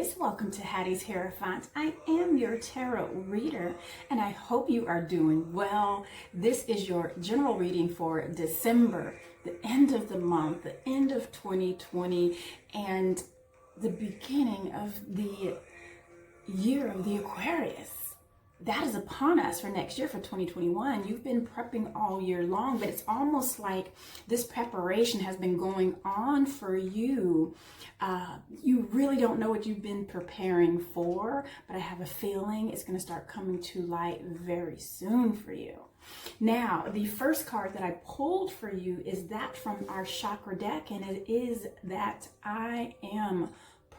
Aquarius, welcome to Hattie's Hierophant. I am your tarot reader and I hope you are doing well. This is your general reading for December, the end of the month, the end of 2020, and the beginning of the year of the Aquarius. That is upon us for next year, for 2021. You've been prepping all year long, but it's almost like this preparation has been going on for you. You really don't know what you've been preparing for, but I have a feeling it's going to start coming to light very soon for you. Now, the first card that I pulled for you is that from our chakra deck, and it is that I am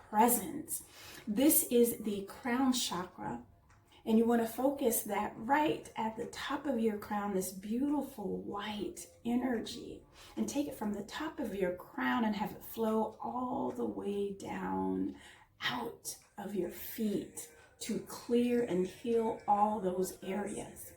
present. This is the crown chakra. And you want to focus that right at the top of your crown, this beautiful white energy, and take it from the top of your crown and have it flow all the way down out of your feet to clear and heal all those areas.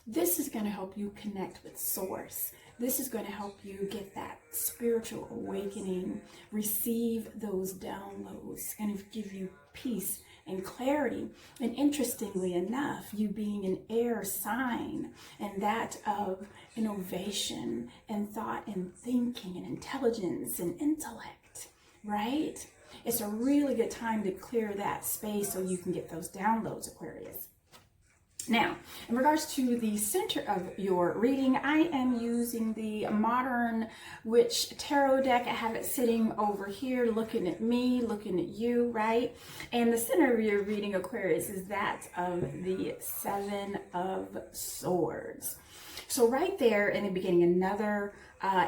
This is going to help you connect with Source. This is going to help you get that spiritual awakening, receive those downloads, and give you peace and clarity. And interestingly enough, you being an air sign, and that of innovation and thought and thinking and intelligence and intellect, right? It's a really good time to clear that space so you can get those downloads, Aquarius. Now, in regards to the center of your reading, I am using the Modern Witch Tarot deck. I have it sitting over here, looking at me, looking at you, right? And the center of your reading, Aquarius, is that of the Seven of Swords. So right there in the beginning, another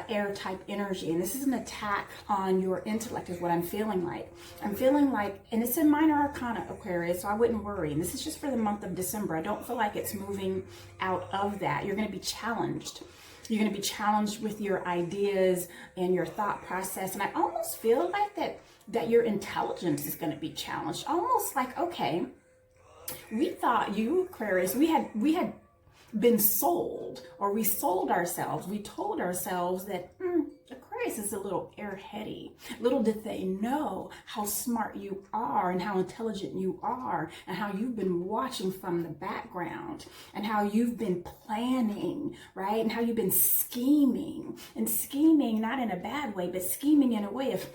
air type energy, and this is an attack on your intellect is what I'm feeling like. I'm feeling like, and it's a minor arcana, Aquarius, so I wouldn't worry. And this is just for the month of December. I don't feel like it's moving out of that. You're going to be challenged. You're going to be challenged with your ideas and your thought process. And I almost feel like that your intelligence is going to be challenged. Almost like, okay, we thought you, Aquarius, we had been sold, or we sold ourselves. We told ourselves that Aquarius is a little airheady. Little did they know how smart you are and how intelligent you are, and how you've been watching from the background, and how you've been planning, right? And how you've been scheming, and scheming not in a bad way, but scheming in a way of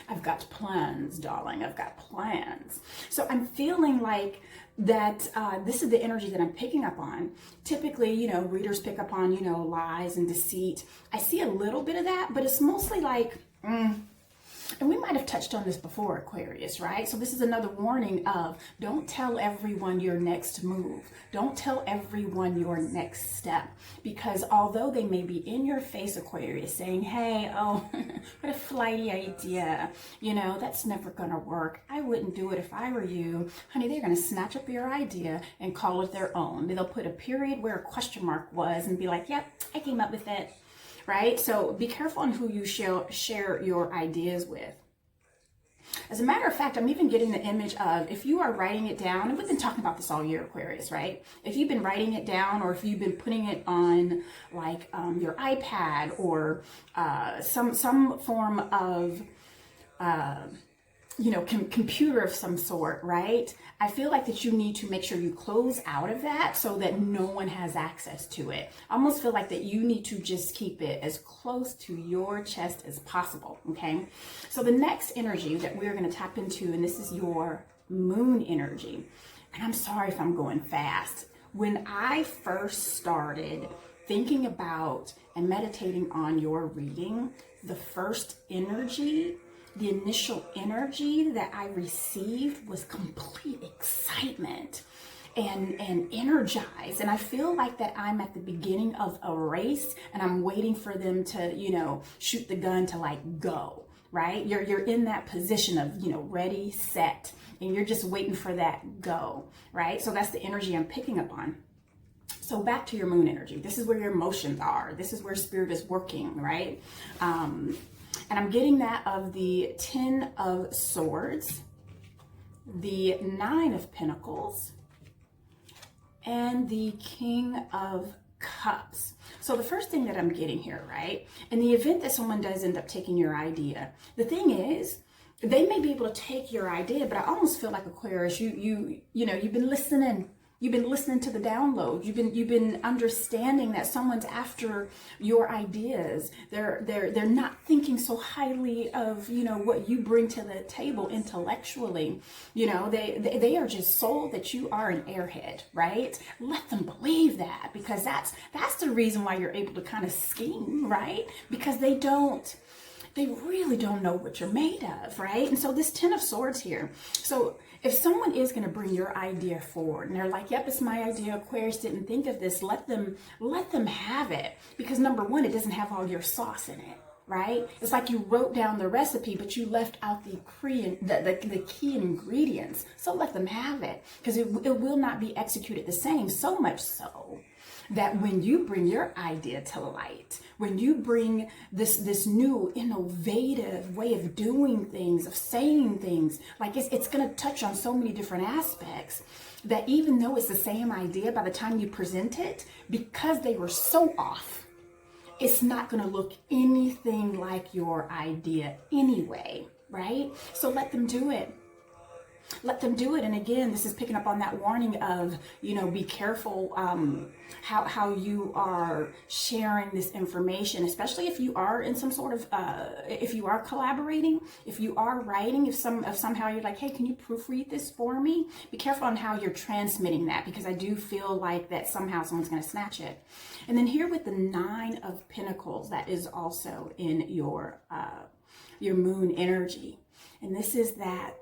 I've got plans, darling. I've got plans. So I'm feeling like that this is the energy that I'm picking up on. Typically, readers pick up on, lies and deceit. I see a little bit of that, but it's mostly like, and we might have touched on this before, Aquarius, right? So this is another warning of don't tell everyone your next move. Don't tell everyone your next step, because although they may be in your face, Aquarius, saying, hey, oh, what a flighty idea. That's never going to work. I wouldn't do it if I were you. Honey, they're going to snatch up your idea and call it their own. They'll put a period where a question mark was and be like, yep, I came up with it. Right? So be careful on who you share your ideas with. As a matter of fact, I'm even getting the image of, if you are writing it down, and we've been talking about this all year, Aquarius, right? If you've been writing it down, or if you've been putting it on like your iPad, or some form of computer of some sort, right? I feel like that you need to make sure you close out of that so that no one has access to it. I almost feel like that you need to just keep it as close to your chest as possible, okay? So the next energy that we're going to tap into, and this is your moon energy. And I'm sorry if I'm going fast. When I first started thinking about and meditating on your reading, the first energy, the initial energy that I received was complete excitement and energized. And I feel like that I'm at the beginning of a race and I'm waiting for them to, shoot the gun to like go, right? You're in that position of, ready, set, and you're just waiting for that go, right? So that's the energy I'm picking up on. So back to your moon energy. This is where your emotions are. This is where spirit is working, right? And I'm getting that of the 10 of Swords, the 9 of Pentacles, and the King of Cups. So the first thing that I'm getting here, right? In the event that someone does end up taking your idea, the thing is, they may be able to take your idea, but I almost feel like Aquarius, you've been listening. You've been listening to the download. You've been understanding that someone's after your ideas. They're not thinking so highly of, what you bring to the table intellectually. They are just sold that you are an airhead, right? Let them believe that, because that's the reason why you're able to kind of scheme, right? Because they really don't know what you're made of, right? And so this Ten of Swords here. So if someone is going to bring your idea forward and they're like, yep, it's my idea, Aquarius didn't think of this, let them have it. Because number one, it doesn't have all your sauce in it, right? It's like you wrote down the recipe, but you left out the key ingredients. So let them have it, because it will not be executed the same. So much so that when you bring your idea to light, when you bring this new innovative way of doing things, of saying things, like it's going to touch on so many different aspects, that even though it's the same idea, by the time you present it, because they were so off, it's not going to look anything like your idea anyway, right? So let them do it. Let them do it. And again, this is picking up on that warning of, be careful how you are sharing this information, especially if you are in some sort of, if you are collaborating, if you are writing, if somehow you're like, hey, can you proofread this for me? Be careful on how you're transmitting that, because I do feel like that somehow someone's going to snatch it. And then here with the Nine of Pentacles, that is also in your moon energy. And this is that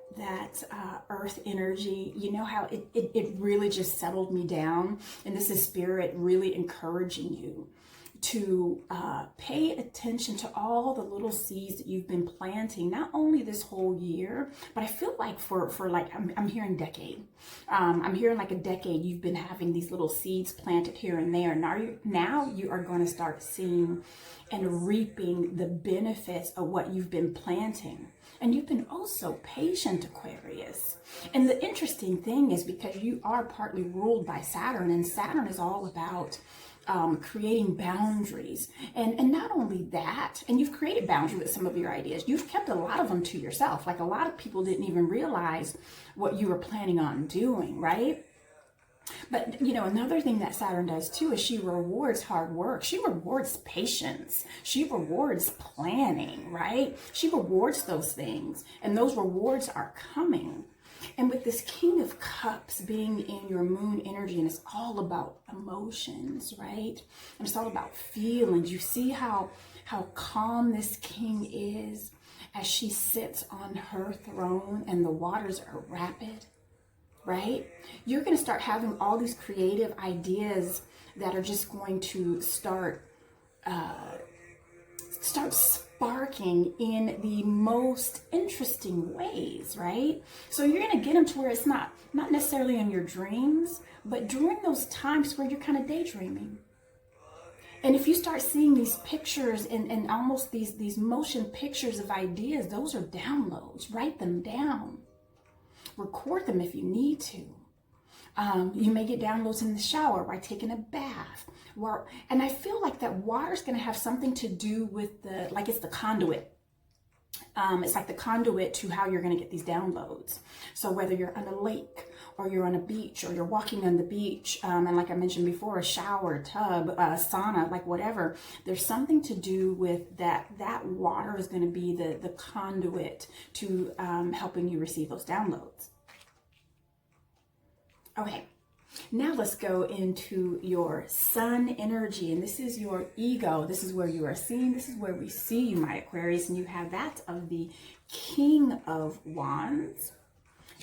earth energy. You know how it really just settled me down. And this is spirit really encouraging you to pay attention to all the little seeds that you've been planting, not only this whole year, but I feel like for like, I'm hearing decade. I'm hearing like a decade you've been having these little seeds planted here and there. Now you are going to start seeing and reaping the benefits of what you've been planting. And you've been also patient, Aquarius. And the interesting thing is, because you are partly ruled by Saturn, and Saturn is all about creating boundaries. And not only that, and you've created boundaries with some of your ideas, you've kept a lot of them to yourself. Like a lot of people didn't even realize what you were planning on doing, right? But, another thing that Saturn does too is she rewards hard work. She rewards patience. She rewards planning, right? She rewards those things, and those rewards are coming. And with this King of Cups being in your moon energy, and it's all about emotions, right? And it's all about feelings. You see how calm this king is as she sits on her throne and the waters are rapid, right? You're going to start having all these creative ideas that are just going to start sparking in the most interesting ways, right? So you're going to get them to where it's not necessarily in your dreams, but during those times where you're kind of daydreaming. And if you start seeing these pictures and almost these motion pictures of ideas, those are downloads. Write them down. Record them if you need to. You may get downloads in the shower, by taking a bath. And I feel like that water is going to have something to do with it's the conduit. It's like the conduit to how you're going to get these downloads. So whether you're on a lake or you're on a beach or you're walking on the beach, and like I mentioned before, a shower, tub, sauna, like whatever, there's something to do with that water is going to be the conduit to helping you receive those downloads. Okay. Now let's go into your sun energy, and this is your ego. This is where you are seen. This is where we see you, my Aquarius, and you have that of the King of Wands,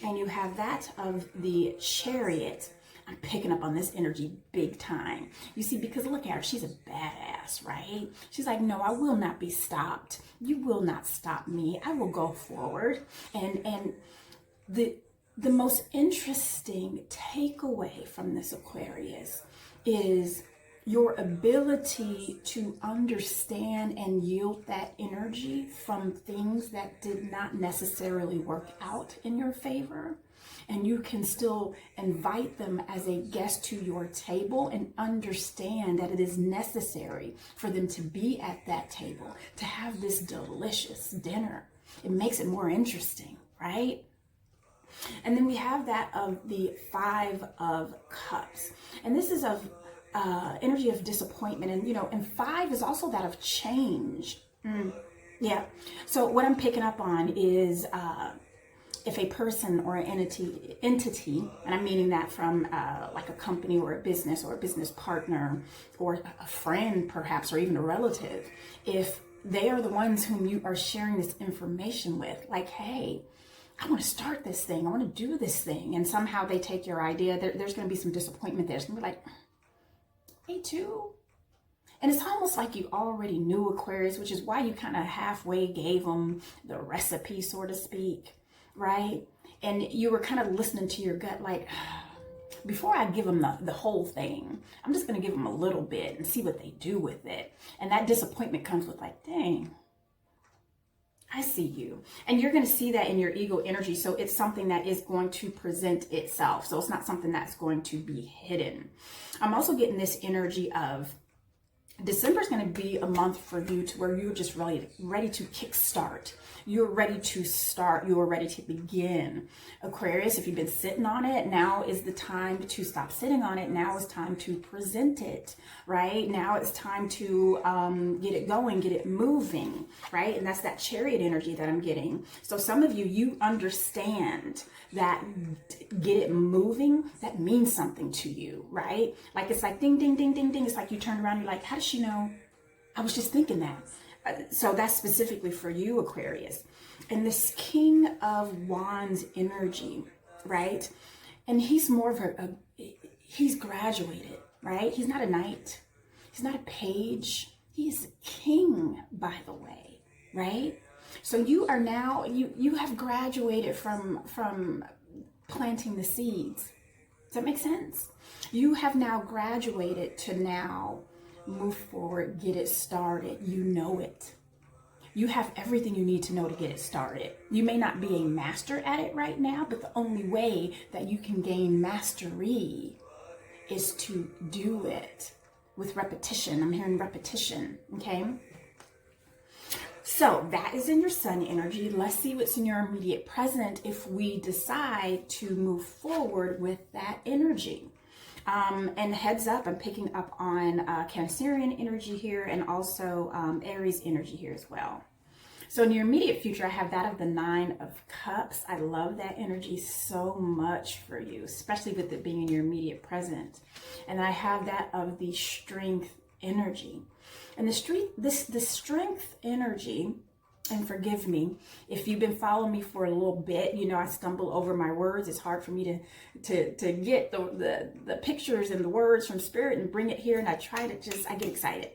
and you have that of the Chariot. I'm picking up on this energy big time. You see, because look at her, she's a badass, right? She's like, no, I will not be stopped. You will not stop me. I will go forward. And the most interesting takeaway from this, Aquarius, is your ability to understand and yield that energy from things that did not necessarily work out in your favor. And you can still invite them as a guest to your table and understand that it is necessary for them to be at that table, to have this delicious dinner. It makes it more interesting, right? And then we have that of the Five of Cups. And this is of energy of disappointment. And, and five is also that of change. Yeah. So what I'm picking up on is if a person or an entity, and I'm meaning that from like a company or a business partner or a friend perhaps, or even a relative, if they are the ones whom you are sharing this information with, like, hey, I want to start this thing, I want to do this thing, and somehow they take your idea, there's going to be some disappointment there. It's going to be like, me too. And it's almost like you already knew Aquarius, which is why you kind of halfway gave them the recipe, so to speak, right? And you were kind of listening to your gut, like, before I give them the whole thing, I'm just going to give them a little bit and see what they do with it. And that disappointment comes with like, dang, I see you. And you're going to see that in your ego energy. So it's something that is going to present itself. So it's not something that's going to be hidden. I'm also getting this energy of December is going to be a month for you to where you're just ready to kickstart. You're ready to start. You're ready to begin. Aquarius, if you've been sitting on it, now is the time to stop sitting on it. Now is time to present it, right? Now it's time to get it going, get it moving, right? And that's that Chariot energy that I'm getting. So some of you, you understand that get it moving, that means something to you, right? Like it's like ding, ding, ding, ding, ding. It's like you turn around, you're like, how does she know? I was just thinking that. So that's specifically for you, Aquarius. And this King of Wands energy, right? And he's more of he's graduated, right? He's not a knight. He's not a page. He is a king, by the way, right? So you are now, you have graduated from planting the seeds. Does that make sense? You have now graduated to now move forward, get it started. You know it. You have everything you need to know to get it started. You may not be a master at it right now, but the only way that you can gain mastery is to do it with repetition. I'm hearing repetition, okay? So that is in your Sun energy. Let's see what's in your immediate present if we decide to move forward with that energy. And heads up, I'm picking up on Cancerian energy here and also Aries energy here as well. So in your immediate future, I have that of the Nine of Cups. I love that energy so much for you, especially with it being in your immediate present. And I have that of the Strength energy. And the strength energy, and forgive me if you've been following me for a little bit, you know I stumble over my words. It's hard for me to get the pictures and the words from spirit and bring it here, and I get excited.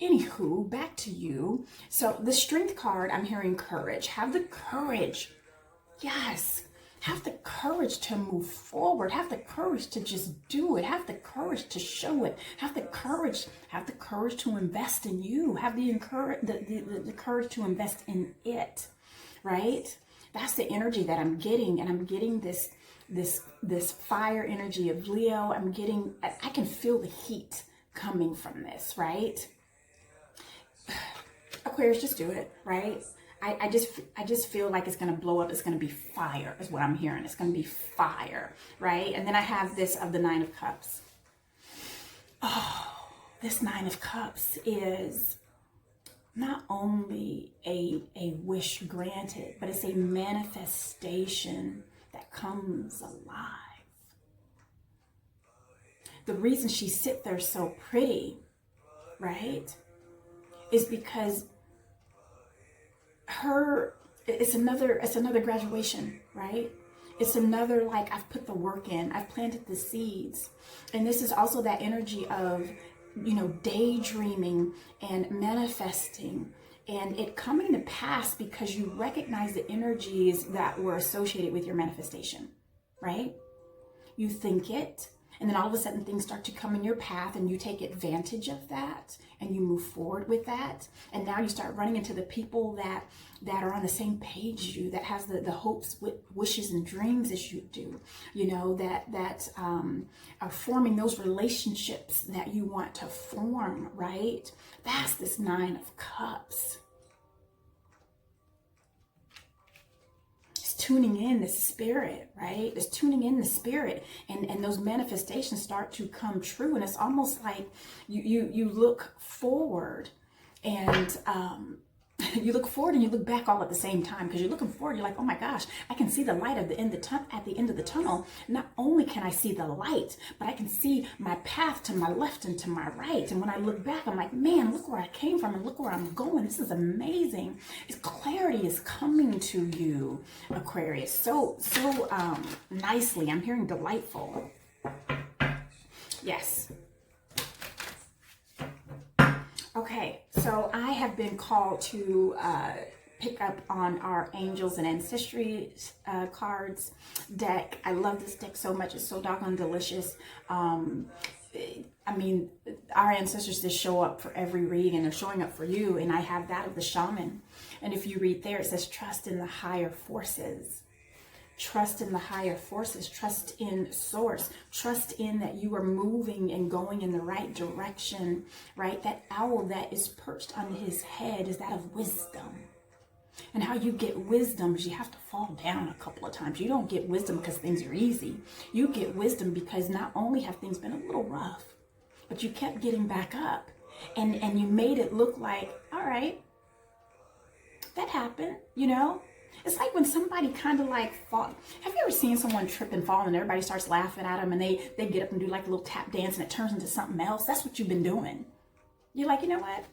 Anywho, back to you. So the Strength card, I'm hearing courage. Have the courage. Yes. Have the courage to move forward. Have the courage to just do it. Have the courage to show it. Have the courage to invest in you. Have the courage to invest in it, right? That's the energy that I'm getting, and I'm getting this fire energy of Leo. I can feel the heat coming from this, right? Aquarius, just do it, right? I just feel like it's going to blow up. It's going to be fire is what I'm hearing. It's going to be fire, right? And then I have this of the Nine of Cups. Oh, this Nine of Cups is not only a wish granted, but it's a manifestation that comes alive. The reason she sits there so pretty, right, is because it's another graduation, right? It's another, like, I've put the work in, I've planted the seeds. And this is also that energy of, daydreaming and manifesting and it coming to pass because you recognize the energies that were associated with your manifestation, right? You think it, and then all of a sudden things start to come in your path and you take advantage of that and you move forward with that. And now you start running into the people that are on the same page as you, that has the hopes, wishes, and dreams as you do, that are forming those relationships that you want to form, right? That's this Nine of Cups. tuning in the spirit, right? It's tuning in the spirit, and those manifestations start to come true. And it's almost like you look forward, and you look forward and you look back all at the same time, because you're looking forward. You're like, oh my gosh, I can see the light at the end of the tunnel. Not only can I see the light, but I can see my path to my left and to my right. And when I look back, I'm like, man, look where I came from and look where I'm going. This is amazing. Clarity is coming to you, Aquarius, so nicely. I'm hearing delightful. Yes. Okay, so I have been called to pick up on our Angels and Ancestry cards deck. I love this deck so much. It's so doggone delicious. I mean, our ancestors just show up for every reading, and they're showing up for you. And I have that of the shaman. And if you read there, it says, trust in the higher forces. Trust in the higher forces, trust in source, trust in that you are moving and going in the right direction, right? That owl that is perched on his head is that of wisdom. And how you get wisdom is you have to fall down a couple of times. You don't get wisdom because things are easy. You get wisdom because not only have things been a little rough, but you kept getting back up, and you made it look like, all right, that happened, you know? It's like when somebody kind of like fall. Have you ever seen someone trip and fall and everybody starts laughing at them, and they get up and do like a little tap dance and it turns into something else? That's what you've been doing. You're like, you know what?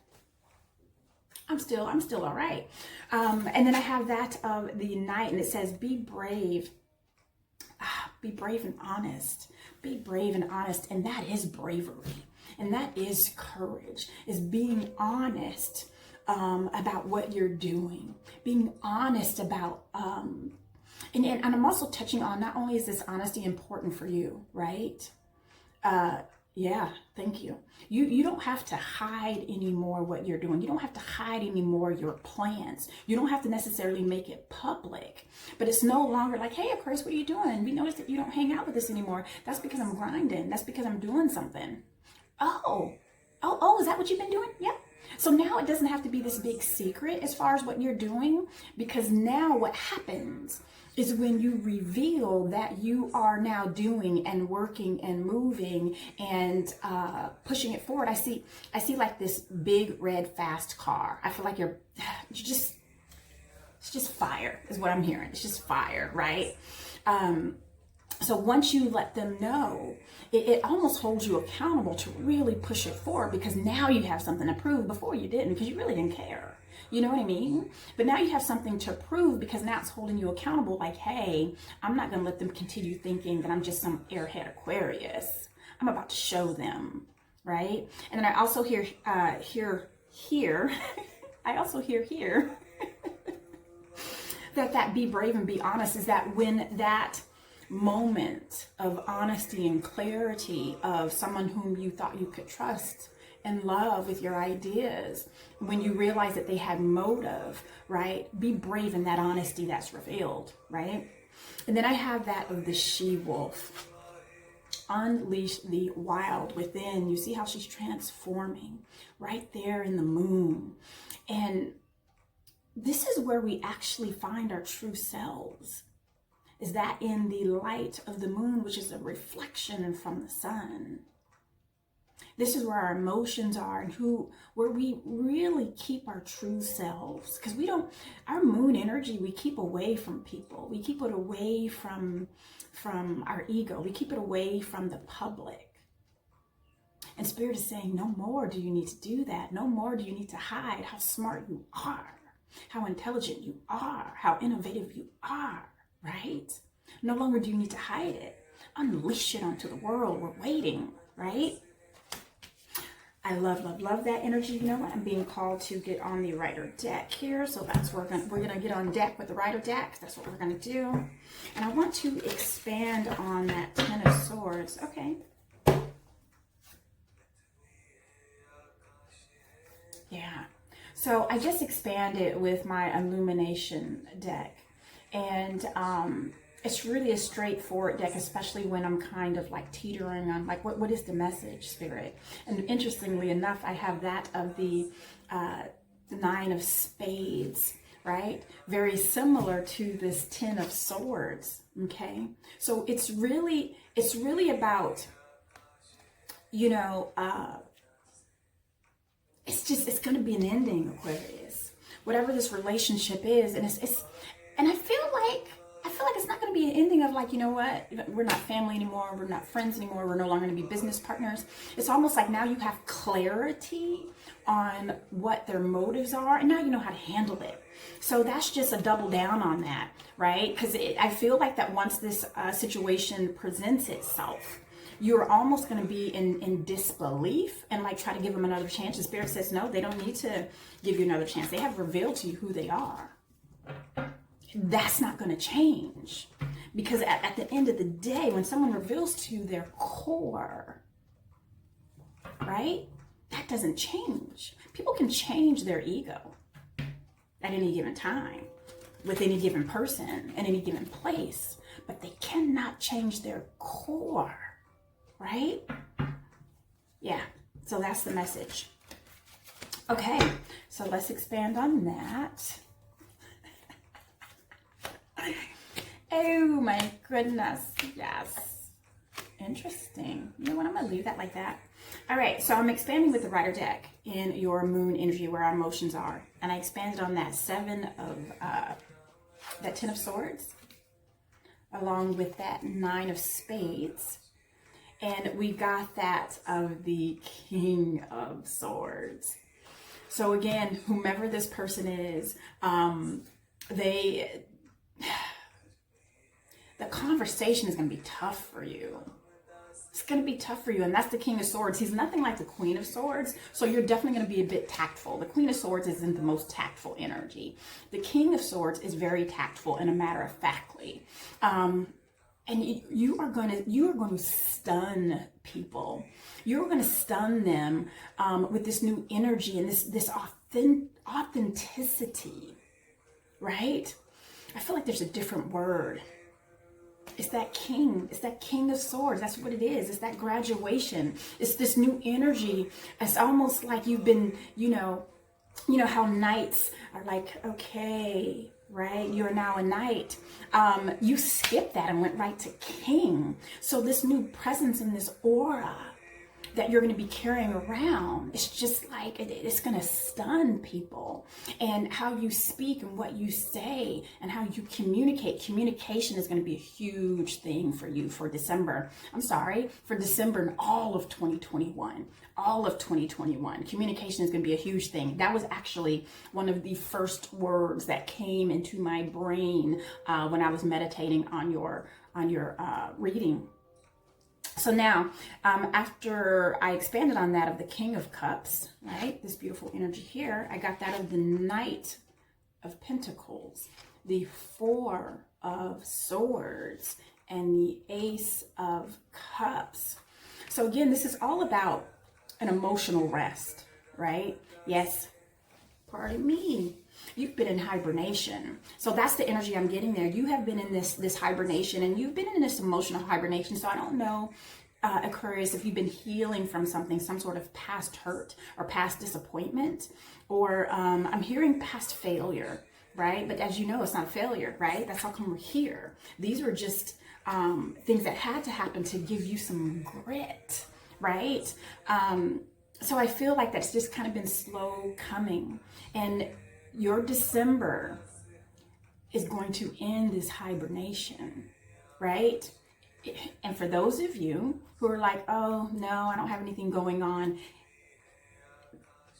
I'm still all right. And then I have that of the Knight, and it says, be brave. Be brave and honest. Be brave and honest. And that is bravery. And that is courage, is being honest about what you're doing, being honest about, and I'm also touching on, not only is this honesty important for you, right? Yeah, thank you. You don't have to hide anymore what you're doing. You don't have to hide anymore your plans. You don't have to necessarily make it public, but it's no longer like, hey, Aquarius, what are you doing? We noticed that you don't hang out with us anymore. That's because I'm grinding. That's because I'm doing something. Oh, is that what you've been doing? Yep. So now it doesn't have to be this big secret as far as what you're doing, because now what happens is when you reveal that you are now doing and working and moving and pushing it forward. I see like this big red fast car. I feel like it's just fire is what I'm hearing. It's just fire, right? So once you let them know, it almost holds you accountable to really push it forward, because now you have something to prove. Before you didn't, because you really didn't care. You know what I mean? But now you have something to prove, because now it's holding you accountable. Like, hey, I'm not going to let them continue thinking that I'm just some airhead Aquarius. I'm about to show them, right? And then I also hear here. I also hear here that be brave and be honest is that when that moment of honesty and clarity of someone whom you thought you could trust and love with your ideas, when you realize that they had motive, right? Be brave in that honesty that's revealed, right? And then I have that of the she-wolf. Unleash the wild within. You see how she's transforming right there in the moon. And this is where we actually find our true selves. Is that in the light of the moon, which is a reflection from the sun. This is where our emotions are, and where we really keep our true selves. Because our moon energy, we keep away from people. We keep it away from our ego. We keep it away from the public. And Spirit is saying, no more do you need to do that. No more do you need to hide how smart you are, how intelligent you are, how innovative you are. Right? No longer do you need to hide it. Unleash it onto the world. We're waiting, right? I love that energy. You know what? I'm being called to get on the Rider deck here. So that's where we're gonna get on deck with the Rider deck. That's what we're gonna do. And I want to expand on that Ten of Swords. Okay. Yeah. So I just expanded with my Illumination deck. And it's really a straightforward deck, especially when I'm kind of like teetering on like, what is the message, Spirit? And interestingly enough, I have that of the Nine of Spades, right? Very similar to this Ten of Swords, okay? So it's really about, you know, it's going to be an ending, Aquarius. Whatever this relationship is, and and I feel like it's not going to be an ending of like, you know what, we're not family anymore, we're not friends anymore, we're no longer going to be business partners. It's almost like now you have clarity on what their motives are, and now you know how to handle it. So that's just a double down on that, right? Because I feel like that once this situation presents itself, you're almost going to be in disbelief and like try to give them another chance. The Spirit says, no, they don't need to give you another chance. They have revealed to you who they are. That's not going to change, because at the end of the day, when someone reveals to you their core, right, that doesn't change. People can change their ego at any given time, with any given person, in any given place, but they cannot change their core, right? Yeah, so that's the message. Okay, so let's expand on that. Oh my goodness, yes. Interesting. You know what, I'm going to leave that like that. All right, so I'm expanding with the Rider deck in your moon energy where our emotions are. And I expanded on that that Ten of Swords, along with that Nine of Spades. And we got that of the King of Swords. So again, whomever this person is, the conversation is going to be tough for you. It's going to be tough for you. And that's the King of Swords. He's nothing like the Queen of Swords. So you're definitely going to be a bit tactful. The Queen of Swords isn't the most tactful energy. The King of Swords is very tactful and a matter of factly. And you are going to stun people. You're going to stun them with this new energy and this authenticity, right? I feel like there's a different word. It's that king. It's that King of Swords. That's what it is. It's that graduation. It's this new energy. It's almost like you've been, you know how knights are like, okay, right? You're now a knight. You skipped that and went right to king. So this new presence and this aura that you're going to be carrying around, it's just like it's going to stun people. And how you speak and what you say and how you communication is going to be a huge thing for you for December. For December and all of 2021. Communication is going to be a huge thing. That was actually one of the first words that came into my brain when I was meditating on your reading. So now, after I expanded on that of the King of Cups, right, this beautiful energy here, I got that of the Knight of Pentacles, the Four of Swords, and the Ace of Cups. So again, this is all about an emotional rest, right? Yes, pardon me. You've been in hibernation. So that's the energy I'm getting there. You have been in this hibernation, and you've been in this emotional hibernation. So I don't know, Aquarius, if you've been healing from something, some sort of past hurt or past disappointment, or I'm hearing past failure, right? But as you know, it's not failure, right? That's how come we're here. These were just things that had to happen to give you some grit, right? So I feel like that's just kind of been slow coming. And your December is going to end this hibernation, right? And for those of you who are like, oh, no, I don't have anything going on,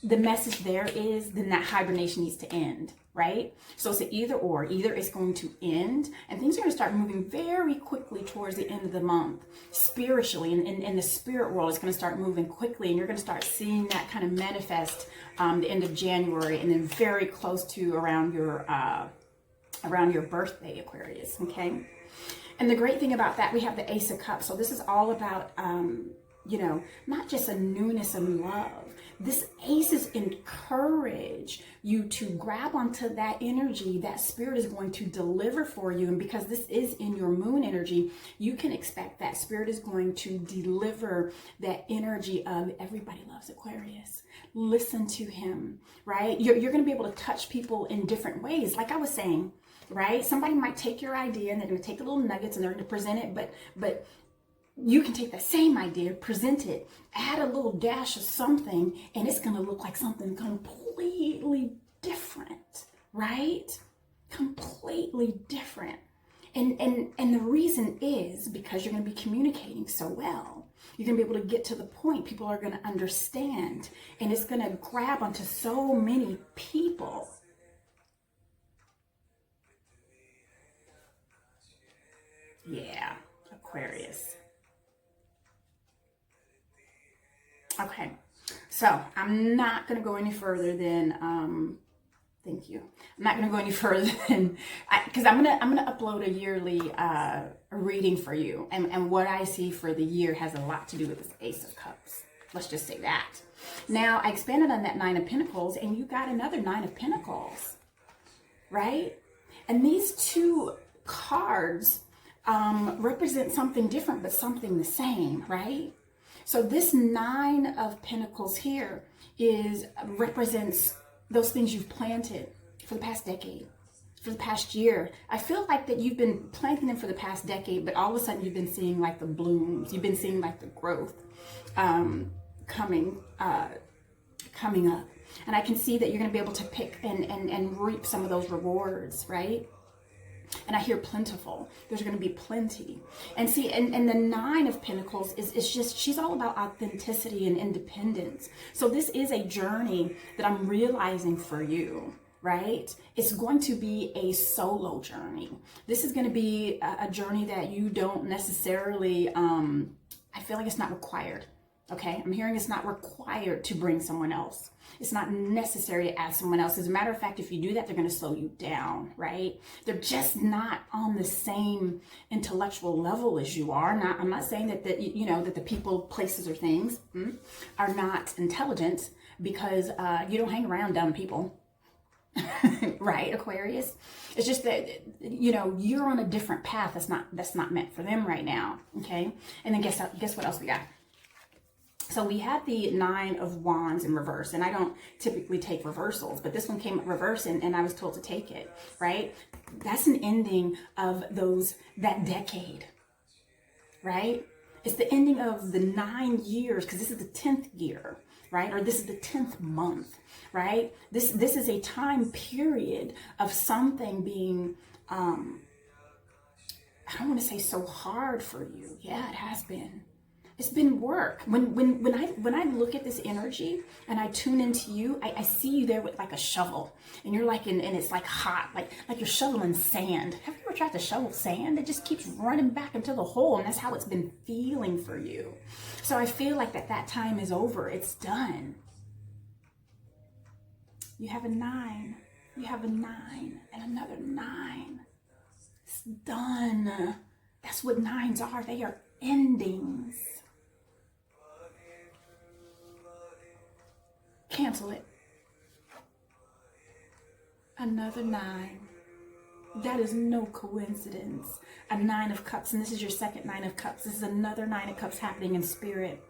the message there is then that hibernation needs to end, right? So it's an either or. Either it's going to end and things are going to start moving very quickly towards the end of the month. Spiritually, in the spirit world, it's going to start moving quickly, and you're going to start seeing that kind of manifest the end of January, and then very close to around your birthday, Aquarius, okay? And the great thing about that, we have the Ace of Cups. So this is all about not just a newness and love. This aces encourage you to grab onto that energy that spirit is going to deliver for you. And because this is in your moon energy, you can expect that spirit is going to deliver that energy of everybody loves Aquarius. Listen to him, right? You're going to be able to touch people in different ways. Like I was saying, right? Somebody might take your idea and they're going to take the little nuggets and they're going to present it, but you can take that same idea, present it, add a little dash of something, and it's going to look like something completely different, right? Completely different. And the reason is because you're going to be communicating so well. You're going to be able to get to the point. People are going to understand, and it's going to grab onto so many people. Yeah, Aquarius. Okay, so I'm not going to go any further than, thank you. I'm not going to go any further than, because I'm gonna upload a yearly reading for you. And what I see for the year has a lot to do with this Ace of Cups. Let's just say that. Now, I expanded on that Nine of Pentacles, and you got another Nine of Pentacles, right? And these two cards represent something different, but something the same, right? So this Nine of Pentacles here represents those things you've planted for the past decade, for the past year. I feel like that you've been planting them for the past decade, but all of a sudden you've been seeing like the blooms. You've been seeing like the growth coming up. And I can see that you're going to be able to pick and reap some of those rewards, right? And I hear plentiful. There's going to be plenty. And see, and the Nine of Pentacles is just, she's all about authenticity and independence. So this is a journey that I'm realizing for you, right? It's going to be a solo journey. This is going to be a journey that you don't necessarily, I feel like it's not required. Okay, I'm hearing it's not required to bring someone else. It's not necessary to add someone else. As a matter of fact, if you do that, they're going to slow you down, right? They're just not on the same intellectual level as you are. I'm not saying that that the people, places, or things are not intelligent, because you don't hang around dumb people. Right, Aquarius? It's just that you're on a different path that's not meant for them right now. Okay, and then guess what else we got? So we had the Nine of Wands in reverse, and I don't typically take reversals, but this one came reverse, and I was told to take it, right? That's an ending of that decade, right? It's the ending of the 9 years, because this is the 10th year, right? Or this is the 10th month, right? This is a time period of something being, I don't want to say so hard for you. Yeah, it has been. It's been work. When I look at this energy and I tune into you, I see you there with like a shovel, and you're like and it's like hot, like you're shoveling sand. Have you ever tried to shovel sand? It just keeps running back into the hole, and that's how it's been feeling for you. So I feel like that time is over. It's done. You have a 9. You have a 9 and another 9. It's done. That's what 9s are. They are endings. Cancel it. Another 9. That is no coincidence. A 9 of Cups, and this is your second 9 of Cups. This is another 9 of Cups happening in spirit.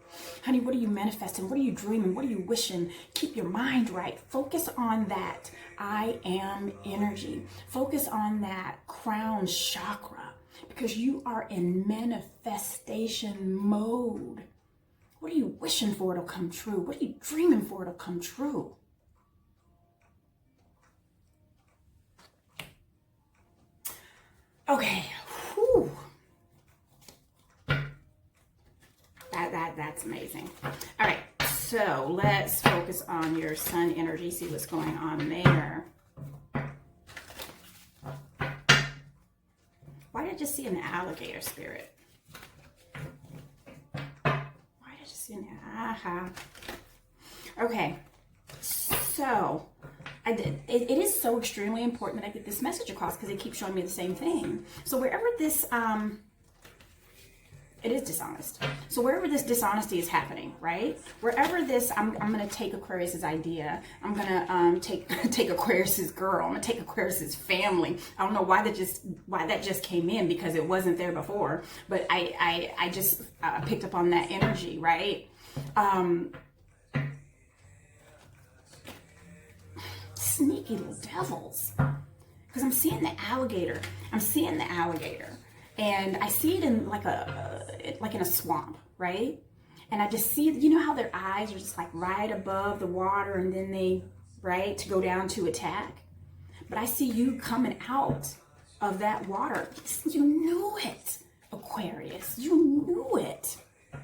Honey, what are you manifesting? What are you dreaming? What are you wishing? Keep your mind right. Focus on that I am energy. Focus on that crown chakra, because you are in manifestation mode. What are you wishing for? It'll come true. What are you dreaming for? It'll come true. Okay. Whew. That's amazing. All right. So let's focus on your sun energy. See what's going on there. Why did I just see an alligator, spirit? Okay, so it is so extremely important that I get this message across, because it keeps showing me the same thing. So wherever this It is dishonest. So wherever this dishonesty is happening, right? Wherever this, I'm going to take Aquarius's idea. I'm going to take Aquarius's girl. I'm going to take Aquarius's family. I don't know why that just came in, because it wasn't there before. But I just picked up on that energy, right? Sneaky little devils. Because I'm seeing the alligator. And I see it in like in a swamp, right? And I just see, you know how their eyes are just like right above the water, and then they, right, to go down to attack. But I see you coming out of that water. You knew it, Aquarius. You knew it. And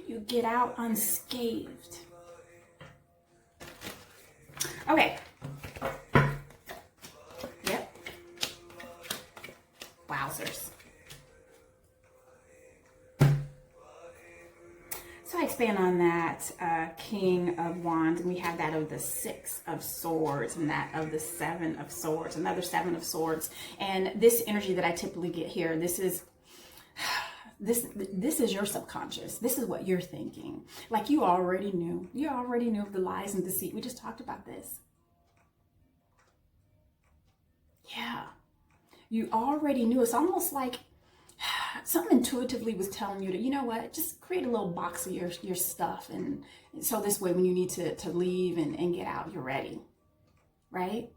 you get out unscathed. Okay. Yep. Wowzers. So I expand on that King of Wands, and we have that of the Six of Swords, and that of the Seven of Swords, another Seven of Swords. And this energy that I typically get here, this is your subconscious. This is what you're thinking. Like you already knew. You already knew of the lies and deceit. We just talked about this. Yeah. You already knew. It's almost like something intuitively was telling you to, you know what, just create a little box of your stuff. And so this way, when you need to leave and get out, you're ready. Right?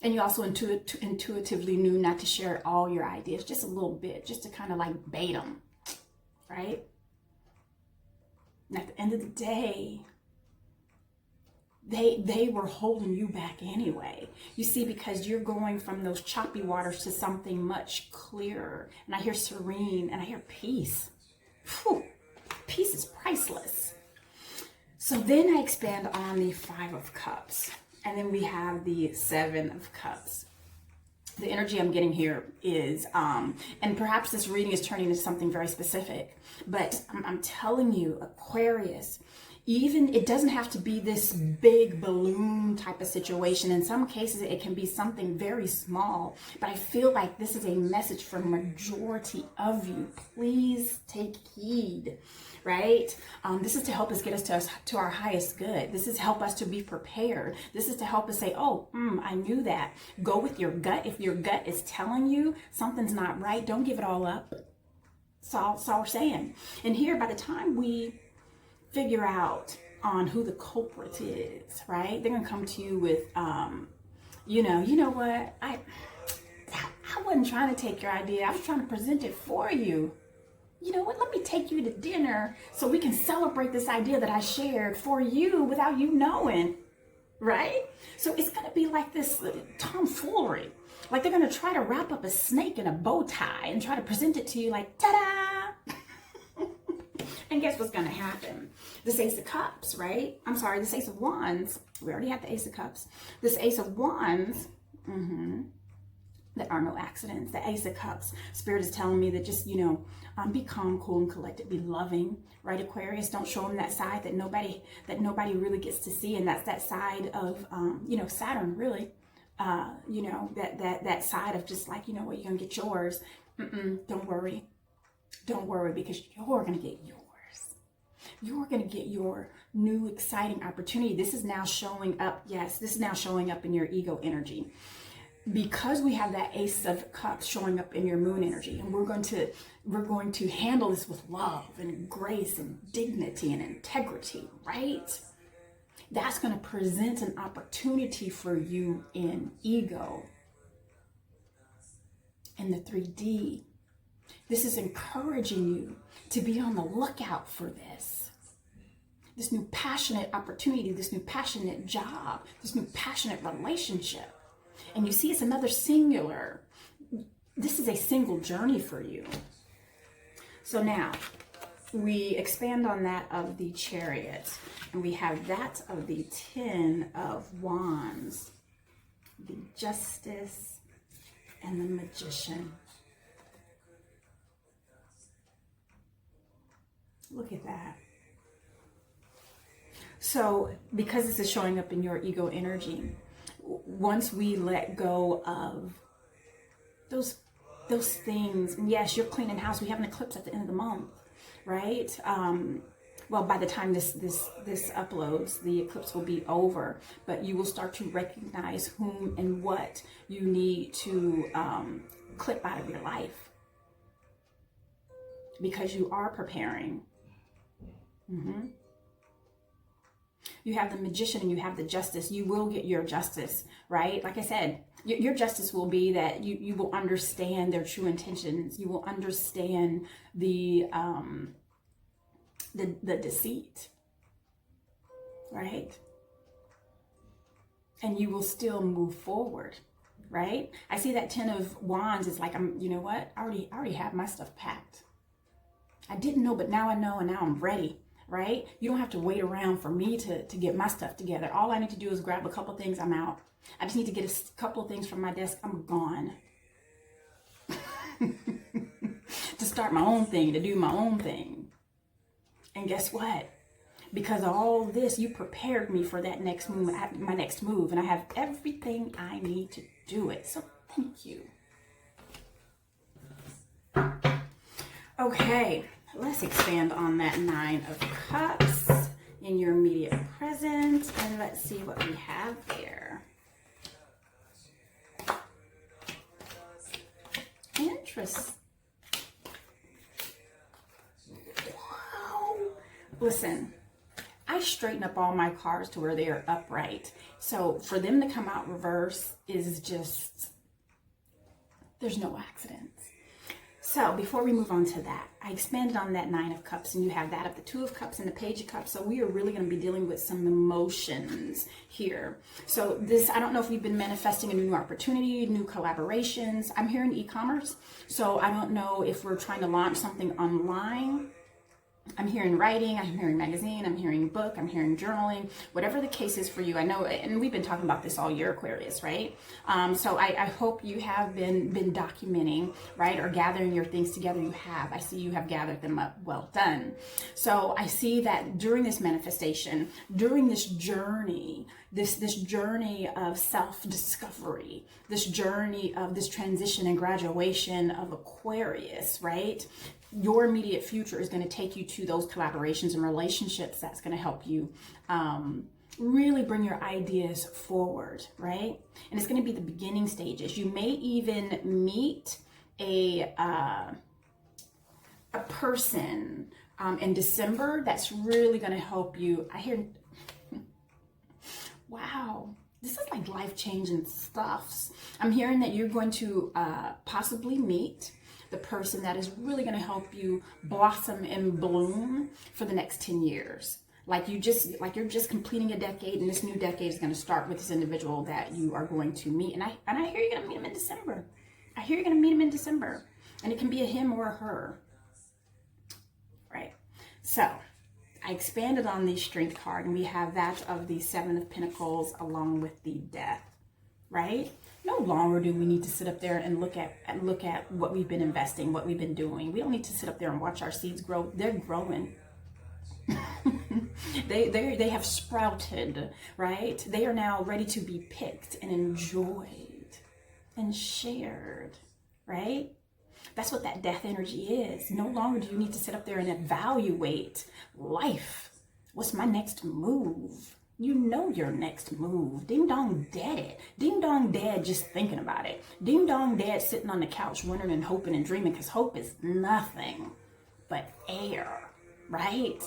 And you also intuitively knew not to share all your ideas, just a little bit, just to kind of like bait them, right? And at the end of the day, they were holding you back anyway. You see, because you're going from those choppy waters to something much clearer. And I hear serene, and I hear peace. Whew, peace is priceless. So then I expand on the Five of Cups. And then we have the Seven of Cups. The energy I'm getting here is, and perhaps this reading is turning into something very specific, but I'm telling you, Aquarius, even it doesn't have to be this big balloon type of situation. In some cases, it can be something very small, but I feel like this is a message for majority of you. Please take heed. Right? This is to help us get us to our highest good. This is to help us to be prepared. This is to help us say, oh, I knew that. Go with your gut. If your gut is telling you something's not right, don't give it all up. That's all we're saying. And here, by the time we figure out on who the culprit is, right? They're going to come to you with, you know what? I wasn't trying to take your idea. I was trying to present it for you. You know what, let me take you to dinner so we can celebrate this idea that I shared for you without you knowing, right? So it's going to be like this tomfoolery. Like they're going to try to wrap up a snake in a bow tie and try to present it to you like, ta-da! And guess what's going to happen? This Ace of Cups, right? I'm sorry, this Ace of Wands. We already have the Ace of Cups. This Ace of Wands, there are no accidents. The Ace of Cups. Spirit is telling me that just, be calm, cool, and collected. Be loving, right, Aquarius? Don't show them that side that nobody really gets to see, and that's that side of, Saturn, really. That side of just like, you're gonna get yours. Don't worry, because you're gonna get yours. You're gonna get your new exciting opportunity. This is now showing up. Yes, this is now showing up in your ego energy. Because we have that Ace of Cups showing up in your moon energy, and we're going to handle this with love and grace and dignity and integrity, right? That's going to present an opportunity for you in ego. In the 3D, this is encouraging you to be on the lookout for this new passionate opportunity, this new passionate job, this new passionate relationship. And you see, it's another singular. This is a single journey for you. So now we expand on that of the Chariot, and we have that of the Ten of Wands, the Justice, and the Magician. Look at that. So because this is showing up in your ego energy, once we let go of those those things. And yes, you're cleaning house. We have an eclipse at the end of the month, right? Well, by the time this uploads, the eclipse will be over, but you will start to recognize whom and what you need to clip out of your life, because you are preparing. You have the Magician and you have the Justice. You will get your justice, right? Like I said, your justice will be that you will understand their true intentions. You will understand the deceit, right? And you will still move forward, right? I see that 10 of Wands is like, you know what? I already have my stuff packed. I didn't know, but now I know, and now I'm ready, right? You don't have to wait around for me to get my stuff together. All I need to do is grab a couple things, I'm out. I just need to get a couple of things from my desk, I'm gone. To start my own thing, to do my own thing. And guess what? Because of all this, you prepared me for that next move, my next move, and I have everything I need to do it. So thank you. Okay, let's expand on that 9 of Cups in your immediate present, and let's see what we have there. Interesting. Wow. Listen, I straighten up all my cards to where they are upright. So for them to come out reverse is just, there's no accidents. So before we move on to that, I expanded on that 9 of Cups, and you have that of the 2 of Cups and the Page of Cups. So we are really going to be dealing with some emotions here. So this, I don't know if we've been manifesting a new opportunity, new collaborations. I'm hearing e-commerce. So I don't know if we're trying to launch something online. I'm hearing writing, I'm hearing magazine, I'm hearing book, I'm hearing journaling, whatever the case is for you. I know, and we've been talking about this all year, Aquarius, right? So I hope you have been documenting, right, or gathering your things together. You have. I see you have gathered them up. Well done. So I see that during this manifestation, during this journey, this journey of self-discovery, this journey of this transition and graduation of Aquarius, right? Your immediate future is going to take you to those collaborations and relationships that's going to help you really bring your ideas forward, right? And it's going to be the beginning stages. You may even meet a person in December that's really going to help you. I hear, wow, this is like life-changing stuff. I'm hearing that you're going to possibly meet the person that is really going to help you blossom and bloom for the next 10 years. Like you're just completing a decade, and this new decade is going to start with this individual that you are going to meet. And I hear you're going to meet him in December. I hear you're going to meet him in December. And it can be a him or a her. Right. So I expanded on the Strength card, and we have that of the 7 of Pentacles along with the Death. Right? No longer do we need to sit up there and look at what we've been investing, what we've been doing. We don't need to sit up there and watch our seeds grow. They're growing. they have sprouted, right? They are now ready to be picked and enjoyed and shared, right? That's what that death energy is. No longer do you need to sit up there and evaluate life. What's my next move? You know your next move. Ding dong dead. Ding dong dead just thinking about it. Ding dong dead sitting on the couch wondering and hoping and dreaming, because hope is nothing but air, right?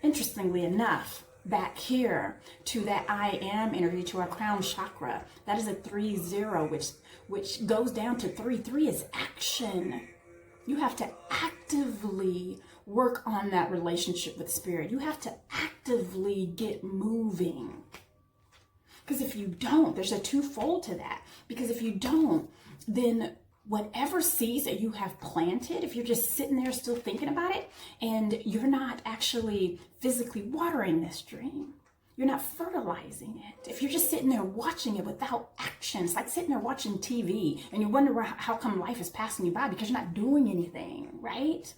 Interestingly enough, back here to that I am energy, to our crown chakra, that is a 3-0, which goes down to 3. 3 is action. You have to actively work on that relationship with Spirit. You have to actively get moving. Because if you don't, there's a twofold to that. Because if you don't, then whatever seeds that you have planted, if you're just sitting there still thinking about it, and you're not actually physically watering this dream, you're not fertilizing it. If you're just sitting there watching it without action, it's like sitting there watching TV and you wonder how come life is passing you by, because you're not doing anything, right?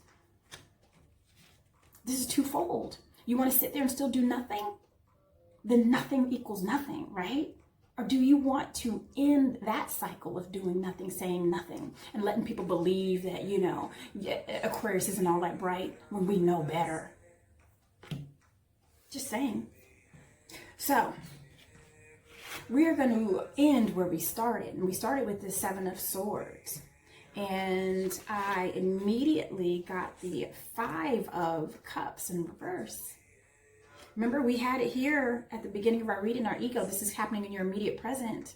This is twofold. You want to sit there and still do nothing? Then nothing equals nothing, right? Or do you want to end that cycle of doing nothing, saying nothing, and letting people believe that, you know, Aquarius isn't all that bright when we know better? Just saying. So, we are going to end where we started. And we started with the Seven of Swords. And I immediately got the Five of Cups in reverse. Remember, we had it here at the beginning of our reading, our ego. This is happening in your immediate present.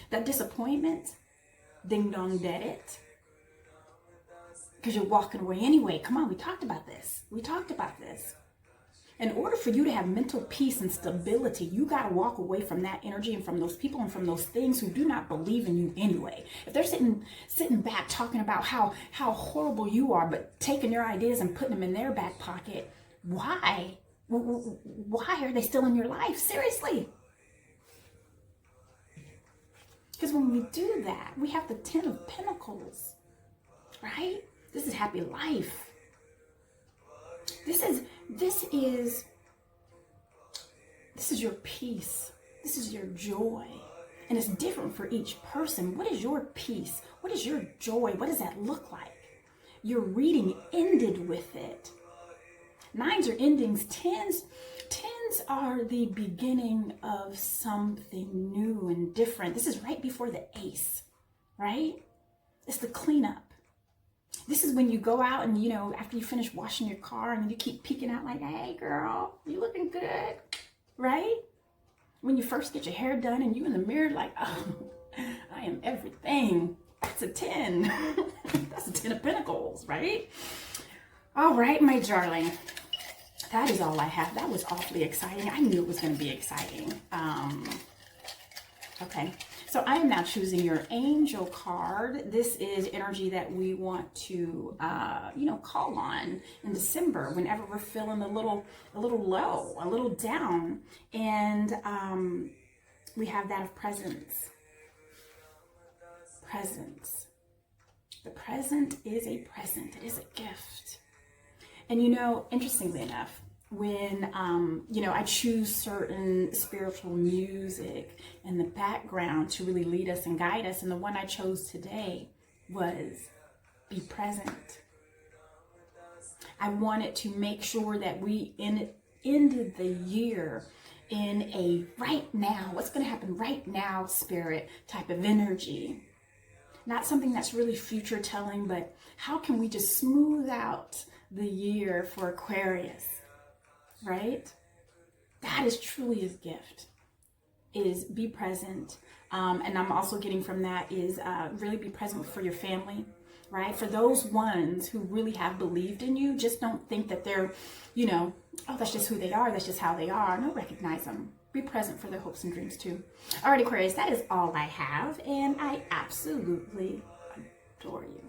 That disappointment, ding dong dead it. Because you're walking away anyway. Come on, we talked about this. We talked about this. In order for you to have mental peace and stability, you got to walk away from that energy and from those people and from those things who do not believe in you anyway. If they're sitting back talking about how horrible you are, but taking your ideas and putting them in their back pocket, why? Why are they still in your life? Seriously. Because when we do that, we have the Ten of Pentacles, right? This is happy life. This is your peace. This is your joy. And it's different for each person. What is your peace? What is your joy? What does that look like? Your reading ended with it. Nines are endings. Tens are the beginning of something new and different. This is right before the Ace, right? It's the cleanup. This is when you go out and, you know, after you finish washing your car and you keep peeking out like, hey, girl, you looking good, right? When you first get your hair done and you in the mirror like, oh, I am everything. That's a 10. That's a 10 of Pentacles, right? All right, my darling. That is all I have. That was awfully exciting. I knew it was going to be exciting. Okay, so I am now choosing your angel card. This is energy that we want to, you know, call on in December whenever we're feeling a little low, a little down. And we have that of presence. Presence. The present is a present. It is a gift. And, you know, interestingly enough, when, you know, I choose certain spiritual music in the background to really lead us and guide us, and the one I chose today was Be Present. I wanted to make sure that we ended the year in a right now, what's going to happen right now spirit type of energy. Not something that's really future telling, but how can we just smooth out the year for Aquarius, right? That is truly his gift, is be present. And I'm also getting from that is really be present for your family, right? For those ones who really have believed in you, just don't think that they're, you know, oh, that's just who they are. That's just how they are. No, recognize them. Be present for their hopes and dreams too. All right, Aquarius, that is all I have. And I absolutely adore you.